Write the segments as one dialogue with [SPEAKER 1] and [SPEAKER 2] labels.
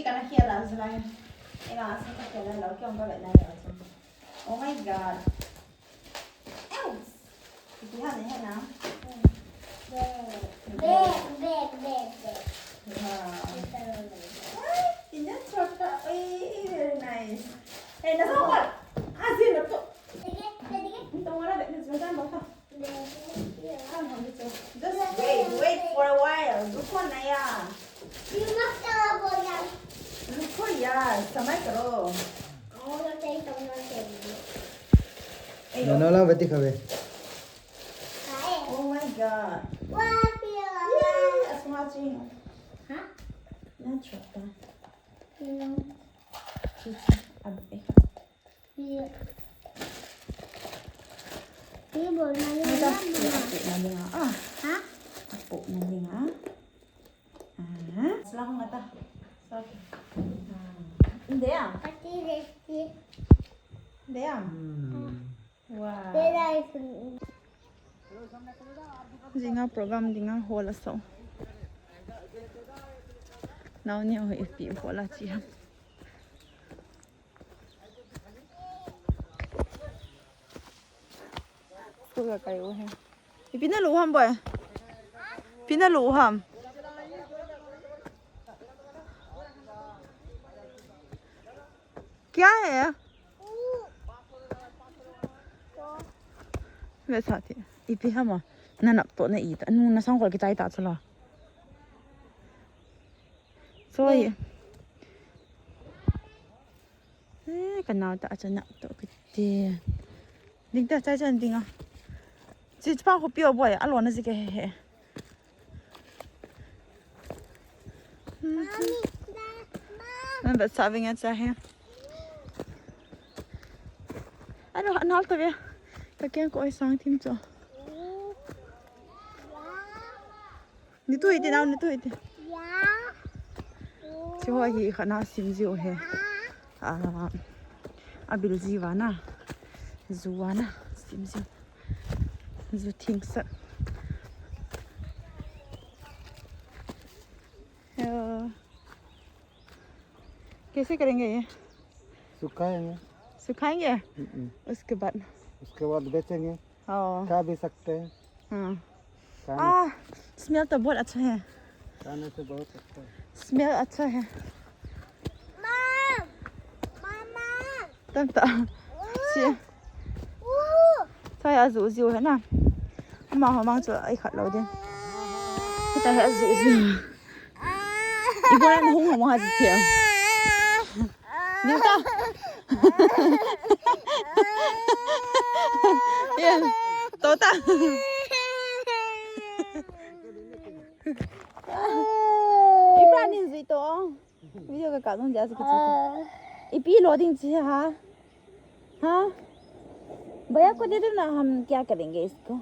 [SPEAKER 1] Kana kia dan selain. Ina asa ka kela lau kiong ka bet na ya. Oh my god. Ouch. Ipihan ni hana. Ini छोटा very nice. Nah Sumhol, asin betul. Tunggu ada sebentar bapak. Just wait for a while. Lupa na ya. Lupa ya, samai karo.
[SPEAKER 2] Nana lang beti khabe.
[SPEAKER 1] Oh my god. Asmati. Hah? Nah छोटा. Abe.
[SPEAKER 3] Ini boleh
[SPEAKER 1] Nanti ah.
[SPEAKER 3] Hah?
[SPEAKER 1] Apo nanti Selaku mata. Selaku. Hindi ah.
[SPEAKER 3] Pati resti.
[SPEAKER 1] Hindi ah. Wow.
[SPEAKER 3] Beda itu.
[SPEAKER 1] Jinga program jinga hola so. Now ni ho ipi hola chi. Suga kayo he. Ipinaluham boy. Pinaluham. क्या है वैसा थी EP हम ना नप तो नहीं इता नू ना संग की ताई ता चला सोई कना ता चना तो किते दिंग ता चाय चन दिंगा जिस पा को पियो बोय अलो ना सिके हे मैं बस साविंग अच्छा है Ano analto ya? Kakek ko ay sang tim cho. Nito ite na nito ite.
[SPEAKER 3] Ya.
[SPEAKER 1] Cho hi khana sim jiu he. Abil jiwana. Zuwana sim jiu. Zu ting sa. कैसे करेंगे ये?
[SPEAKER 2] सुखाएंगे
[SPEAKER 1] सुखाएंगे उसके बाद
[SPEAKER 2] बेचेंगे खा भी सकते हैं
[SPEAKER 1] स्मेल तो बहुत अच्छा है
[SPEAKER 2] खाने से बहुत अच्छा है
[SPEAKER 1] स्मेल अच्छा है तब sao ya rủ rượu thế nào mà họ mang cho ai khát lâu đi người ta hay rủ rượu ibu em không không hay gì thiệt nhưng tao Yên, tố ta Ibrahim gì tố video cái cả thông giá gì cái gì Ipi lo दिन जी हाँ हाँ भैया को दे दो ना हम क्या करेंगे इसको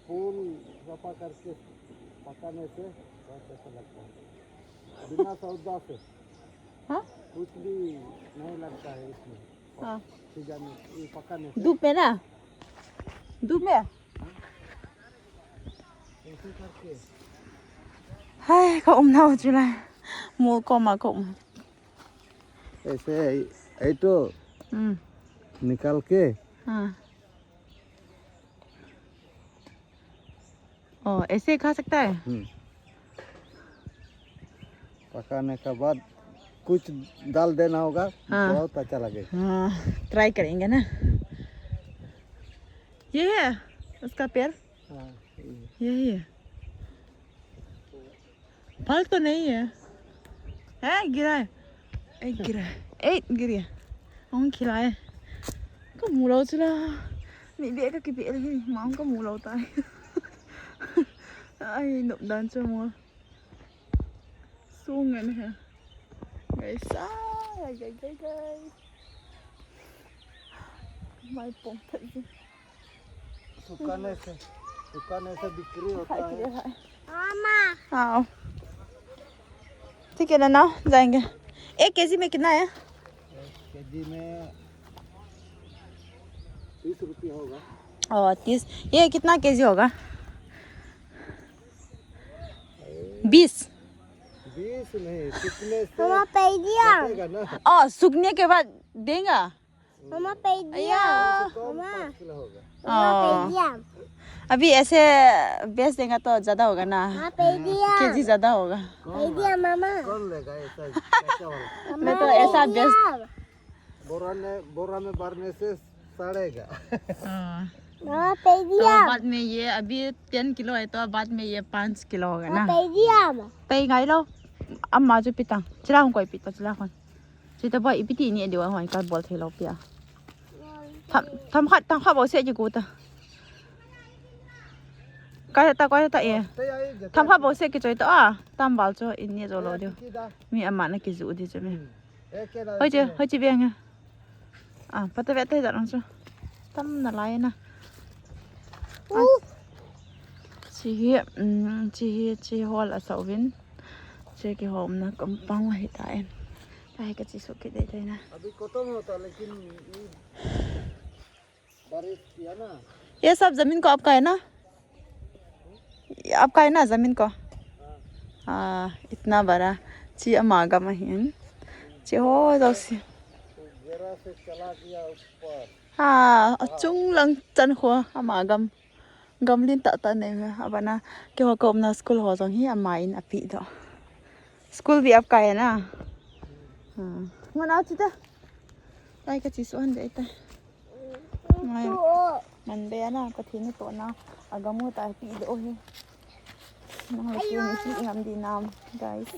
[SPEAKER 2] फूल रपा करके पकाने से बहुत अच्छा लगता है बिना सौदा से
[SPEAKER 1] हाँ
[SPEAKER 2] कुछ भी नहीं लगता है इसमें
[SPEAKER 1] हाँ
[SPEAKER 2] ये पकाने से
[SPEAKER 1] धूप में ना धूप में
[SPEAKER 2] ऐसे करके
[SPEAKER 1] हाय cậu nào chứ này mua con mà cậu
[SPEAKER 2] ऐसे ये तो निकाल के
[SPEAKER 1] हाँ ऐसे खा सकता है
[SPEAKER 2] पकाने के बाद कुछ डाल देना होगा बहुत अच्छा लगेगा
[SPEAKER 1] हाँ ट्राई करेंगे ना ये है उसका पेड़ यही है फल तो नहीं है गिरा है गिर गया ông खिलाए có mù lâu chưa mẹ bẻ cái bẻ này mà không có mù lâu tay ai nộp đơn cho mua xuống người này hả người xa gầy mai bông thật gì
[SPEAKER 2] सुखाने से बिक्री होता है
[SPEAKER 3] Mama.
[SPEAKER 1] हाँ ठीक है ना जाएंगे 1 केजी में कितना है
[SPEAKER 2] केजी में 30 रुपया होगा
[SPEAKER 1] 30 ये कितना केजी होगा 20
[SPEAKER 2] 20 नहीं कितने से
[SPEAKER 3] Mama pediya.
[SPEAKER 2] लगेगा ना
[SPEAKER 1] Oh, सूखने के बाद देगा
[SPEAKER 3] Mama pediya.
[SPEAKER 2] कम 5 किलो होगा
[SPEAKER 3] Mama pediya.
[SPEAKER 1] अभी ऐसे बेच देगा तो ज्यादा होगा ना
[SPEAKER 3] Mama pediya.
[SPEAKER 1] केजी ज्यादा होगा
[SPEAKER 3] Pediya mama.
[SPEAKER 2] कौन लेगा ऐसा कैसा वाला
[SPEAKER 1] मैं तो ऐसा बेच
[SPEAKER 2] बोरा में भरने से सड़ेगा
[SPEAKER 3] Mama
[SPEAKER 1] तो
[SPEAKER 3] pediya.
[SPEAKER 1] बाद में ये अभी 10 किलो है तो बाद में ये 5 किलो होगा ना
[SPEAKER 3] Mama pediya.
[SPEAKER 1] ไปไงเราอามาจะปิดตังจะเล่าของก่อยปิดตังจะเล่าคนจะแต่ว่าอีพิธีนี้เดี๋ยวหอยการบอลเทเราเปียทำขัดทำข้าวบอลเสียอยู่กูตาก้อยตาก้อยตาเอทำข้าวบอลเสียกี่จอยตาตามบอลจ้ะอินเนี่ยจะรอเดียวมีอามานะกี่จูดีจ้ะมั้ยเฮ้ยเจ้าเฮ้ยจีเบียงไงพัดเวทให้จัดลงจ้ะทำอะไรนะชีฮอลสาววินकी होम ना कंपाउंड है ताइन ताहे का चीज़ के दे देना
[SPEAKER 2] अभी खत्म होता लेकिन बारिश किया ना
[SPEAKER 1] ये सब जमीन को आपका है ना आपका है ना जमीन को हाँ इतना बड़ा ची अमागा महीन ची हो दोस्त
[SPEAKER 2] जरा से चला गया ऊपर
[SPEAKER 1] हाँ चुंग लंग चन हुआ अमागम गमलिन ता नहीं है अब ना कि हो कम ना स्कूल हो जाऊँ ही अमाइन अपी दो स्कूल भी आपका है ना हाँ मना चीता ताई का चीज़ वन देताมันเบียนะกะทินี่ตัวนะอากามูตายปีโดเฮน้องเล็กนี่สิงามดีน้ำ guys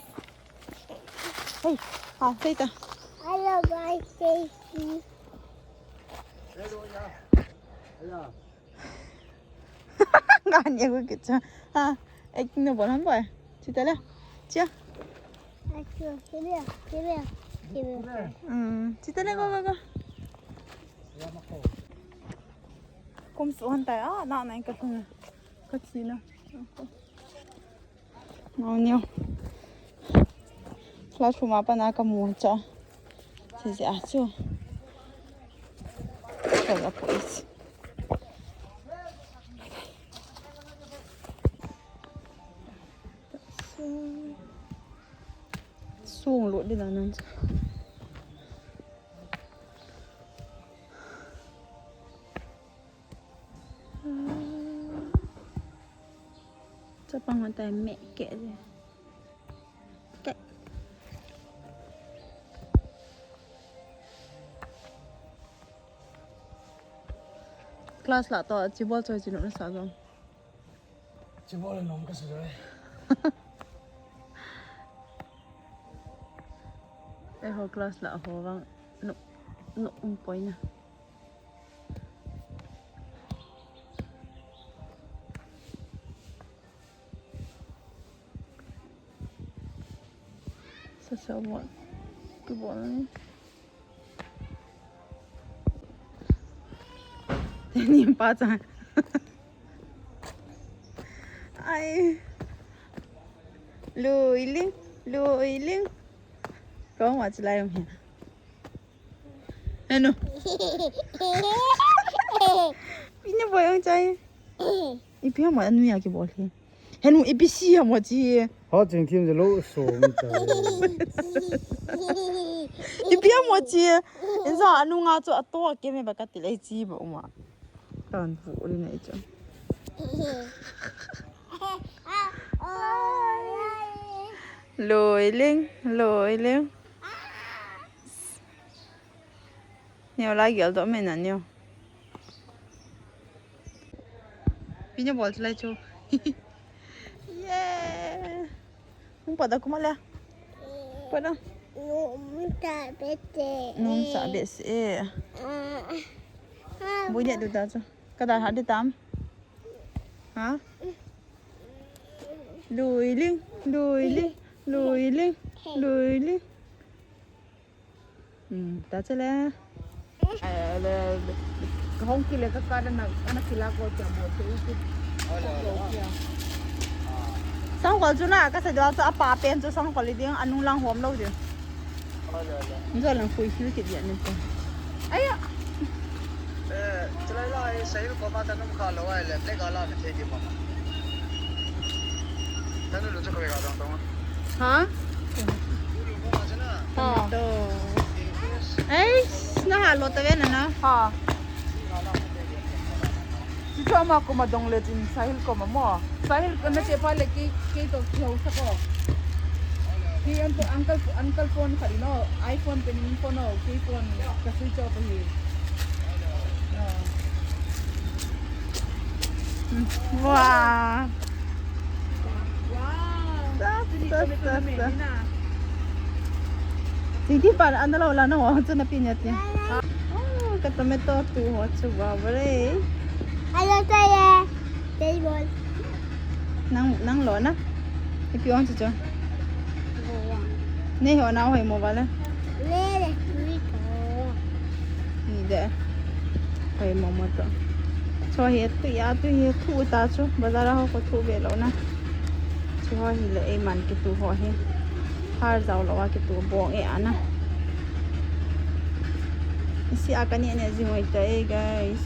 [SPEAKER 1] เฮ้ยใส่ตา
[SPEAKER 3] Hello guys, Casey.
[SPEAKER 2] Hello या
[SPEAKER 1] งานยังกูกิจจ้ะเอ็กนี่บ่ทำบ่ชิตาแล้วเจ้าชิตาแล้วก็คุมสวนแต่น่าไหนก็คือก็ชีนะน้องเนี่ยเราชูมาปนากระมูจ้ะเสียจ้ะก็จะพูดสูงหลุดดิแล้วนั่นจ้ะจะปังหัวใจแม่แกะเลยแกะคลาสละต่อจิบอลจอยจิโนนะสาวจง
[SPEAKER 2] चिबोले नोम कैसे जाए
[SPEAKER 1] ไอ้หัวคลาสละหัวว่างนุกปอยนะsao bọn cái bọn này thế nhìn ba chàng ai lùi lên có mà chỉ lại không hả hello bây giờ bọn anh trai ít biết mà anh nuôi cái bọn này hello ít biết gì hả mà chị
[SPEAKER 2] họ chừng thêm rồi lỗ sổ
[SPEAKER 1] อีเปียหมดจีเอ็นซ่าอนุงาตัวตัวเกมแบบกัดติเลยจีบ่มาตอนฝูเลยนะจ๊ะลอยเลี้ยงเนี่ยลายเกี่ยวตัวไม่นั่นเนี่ยพี่เนี่ยบอกอะไรจูเย้มึงปวดตะกุมาแล้วปวดอ่ะNung sabit sih. Bunyi tu dah tu. Kadang ada tam. Ha? Lùi lên. Ta cila. Không kila kadang anak kila kau jamu tu itu. Sang kalau tu nak, kasi dah tu apa pen tu sang kalau dia anu lang hom lau dia. Giờ là phơi khí cái điện này con. Ấy ạ.
[SPEAKER 2] चला ला ये सही को बात करना खा लो है ले गाला में थे जी मामा तने लो जो करेगा तो
[SPEAKER 1] हाँ lo ta ve na na
[SPEAKER 2] Ha. Si chama ko madong le tin sahil ko mo. Sahil ko na che pa le ki to hiao sa ko. Ki uncle phone khali no iPhone pe ning phone no ki phone ka switch off hi.
[SPEAKER 1] Wow. Chị thích bạn ăn đâu là nó chân là pin nhật nhỉ? Cái tomato tủ họ chụp vào đây.
[SPEAKER 3] Hello, Taya. Table.
[SPEAKER 1] Nang lỗ na. Cái kiểu ăn chưa? Này họ nào hay mua vào đây?
[SPEAKER 3] Lele, sweet.
[SPEAKER 1] Gì đấy? Hay mua một chỗ. Cho hết tụi thu ta chứ. Bây giờ họ có thu về lỗ na. Cho họ thì lại mặn cái tủ họ hết. Har giàu là cái tủ bông ấy ana. Si akan ni gì ngoài đây guys.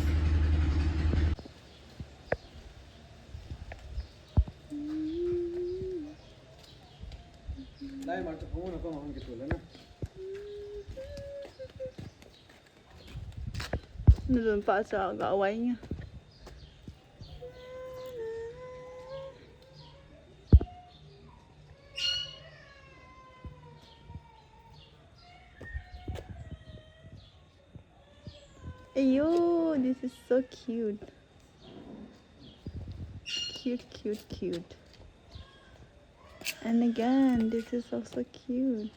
[SPEAKER 2] Dai mar to phone ko mahon ke tole na.
[SPEAKER 1] Nó luôn phá sợ gạo quay nha. Ayo, this is so cute. Cute. And again, this is also cute.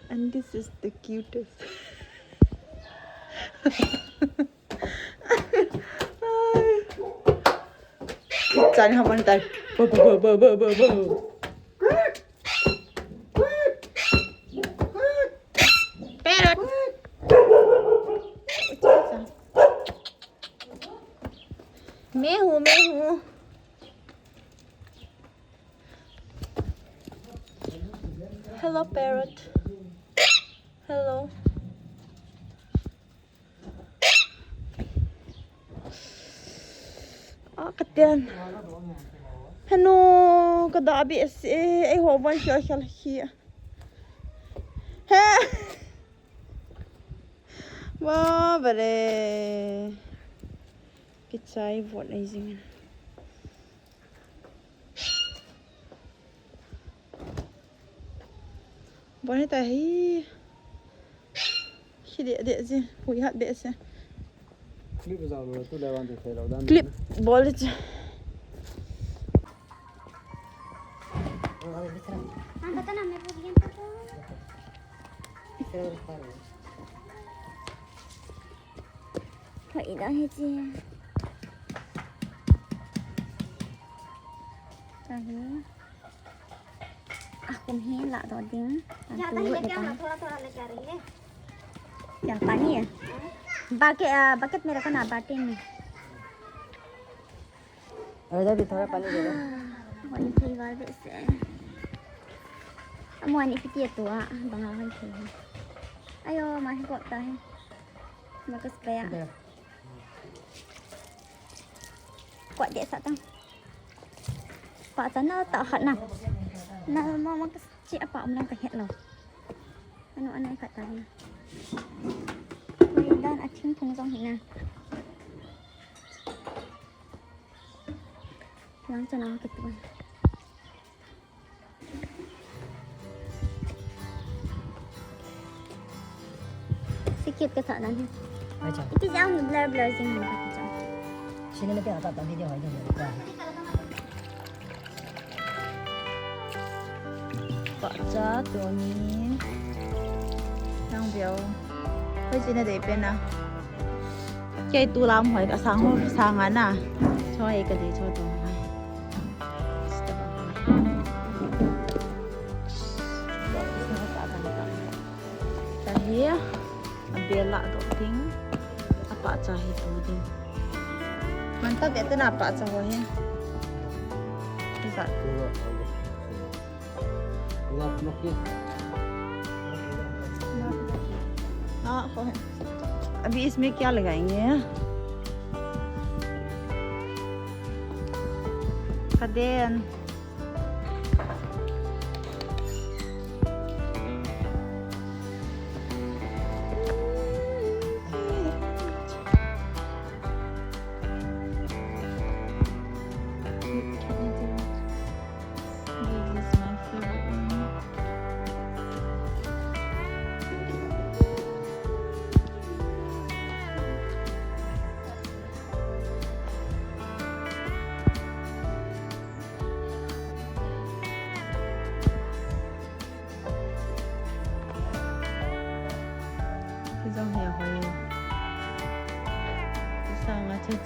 [SPEAKER 1] And this is the cutest. Chan haman tay. Bo. Parrot. Mehu. Hello, parrot. Hello. Katian. Hello, kada abi ai ho van shal hi. Ha. Wow, bare. Kitsai vot ai jing. Bon ta hi. Khi để gì, hủy hạt để xem.
[SPEAKER 2] Clip vào rồi tôi lại vào để thấy đâu đan.
[SPEAKER 1] Clip bol chứ.
[SPEAKER 3] Vậy đó hết chứ. Aku ni lah tu ding.
[SPEAKER 4] Ya, tadi lekan थोड़ा लेके आ रही है.
[SPEAKER 3] क्या पानी है? Bucket मेरे को ना बाटे में.
[SPEAKER 4] इधर भी थोड़ा पानी दे दो.
[SPEAKER 3] Wani kiri baru se. Amu ani fitia tu ah, bangau hai kiri. Ayo, mah kok dah. Bagus kaya. Kuat dia sat tang. Pak sana tak hat nah. Nah, mau makan cik apa umlang kahet lo. Anu kat tadi. Dan acing thung song hina. Lang chana gitu. Sikit ke sak nanti. Itu jauh ni blur sing ni kat jauh.
[SPEAKER 4] Sini nanti atas tadi dia aja dia.
[SPEAKER 1] Pak cha tu ni. Đang biểu. Bây giờ để bên nào. Cái tu làm hỏi cả sáng ngắn à. Cho ai cái gì cho tôi. Tadi bela tu ting. Apa cah itu ting. Mantap ya tu apa cah ya. Bisa. हाँ अभी इसमें क्या लगाएंगे खदेन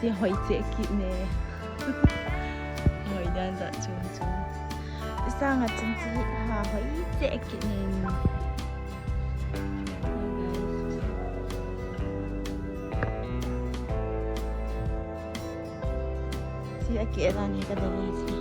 [SPEAKER 1] Chị hỏi dễ kịp nè. Hỏi đang dạ chung chung. Sao ngặt chân chị hỏi dễ kịp nè. Chị đã kể ra này cái đấy.